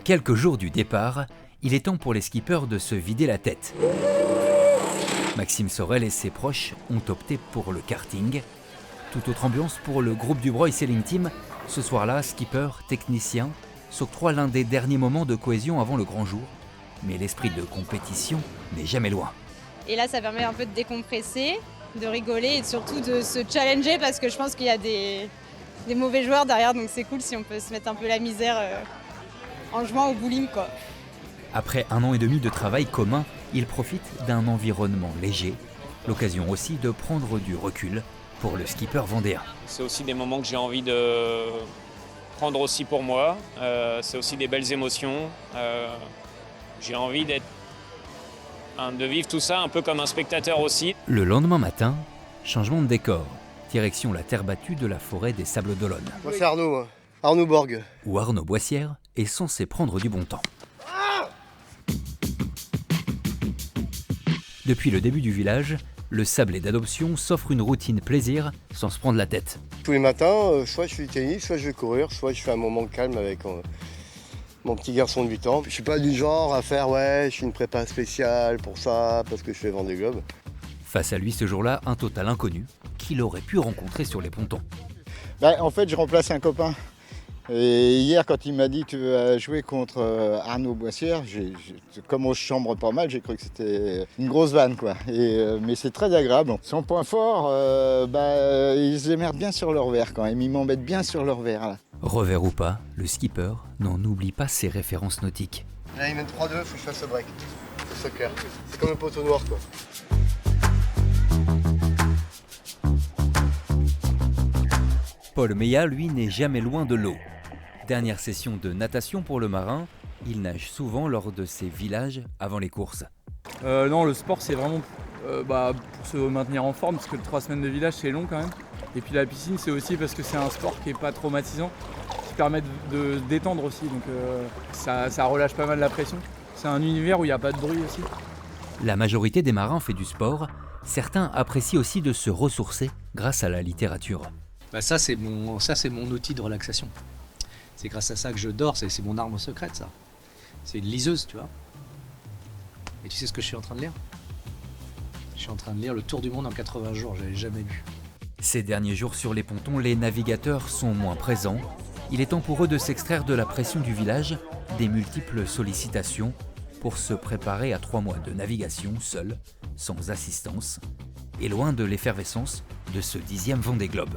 quelques jours du départ, il est temps pour les skippers de se vider la tête. Maxime Sorel et ses proches ont opté pour le karting. Toute autre ambiance pour le groupe du Broglie Sailing Team. Ce soir-là, skipper, technicien, s'octroie l'un des derniers moments de cohésion avant le grand jour. Mais l'esprit de compétition n'est jamais loin. Et là, ça permet un peu de décompresser, de rigoler et surtout de se challenger parce que je pense qu'il y a des mauvais joueurs derrière, donc c'est cool si on peut se mettre un peu la misère en jouant au bowling, quoi. Après 1 an et demi de travail commun, ils profitent d'un environnement léger, l'occasion aussi de prendre du recul pour le skipper vendéen. C'est aussi des moments que j'ai envie de prendre aussi pour moi, c'est aussi des belles émotions. J'ai envie de vivre tout ça un peu comme un spectateur aussi. Le lendemain matin, changement de décor. Direction la terre battue de la forêt des Sables d'Olonne. Moi c'est Arnaud, Arnaud Borg. Où Arnaud Boissière est censé prendre du bon temps. Depuis le début du village, le Sablé d'Adoption s'offre une routine plaisir sans se prendre la tête. Tous les matins, soit je fais du tennis, soit je vais courir, soit je fais un moment de calme avec mon petit garçon de 8 ans. Je suis pas du genre à faire je suis une prépa spéciale pour ça, parce que je fais Vendée Globe. Face à lui ce jour-là, un total inconnu qu'il aurait pu rencontrer sur les pontons. En fait, je remplace un copain. Et hier, quand il m'a dit tu veux jouer contre Arnaud Boissière, comme on se chambre pas mal, j'ai cru que c'était une grosse vanne, quoi. Mais c'est très agréable. Son point fort, ils émerdent bien sur leur verre quand même. Ils m'embêtent bien sur leur verre. Là. Revers ou pas, le skipper n'en oublie pas ses références nautiques. Là, il mène 3-2, faut que je fasse le break. C'est clair. C'est comme le poteau noir, quoi. Paul Meillat, lui, n'est jamais loin de l'eau. Dernière session de natation pour le marin, il nage souvent lors de ses villages avant les courses. Non, le sport c'est vraiment pour se maintenir en forme parce que 3 semaines de village c'est long quand même. Et puis la piscine c'est aussi parce que c'est un sport qui n'est pas traumatisant, qui permet de se détendre aussi, donc ça relâche pas mal la pression. C'est un univers où il n'y a pas de bruit aussi. La majorité des marins fait du sport, certains apprécient aussi de se ressourcer grâce à la littérature. Ça c'est mon outil de relaxation. C'est grâce à ça que je dors, c'est mon arme secrète ça. C'est une liseuse, tu vois. Et tu sais ce que je suis en train de lire ? Je suis en train de lire Le Tour du Monde en 80 jours, j'avais jamais lu. Ces derniers jours sur les pontons, les navigateurs sont moins présents. Il est temps pour eux de s'extraire de la pression du village, des multiples sollicitations, pour se préparer à 3 mois de navigation seuls, sans assistance, et loin de l'effervescence de ce 10e Vendée Globe.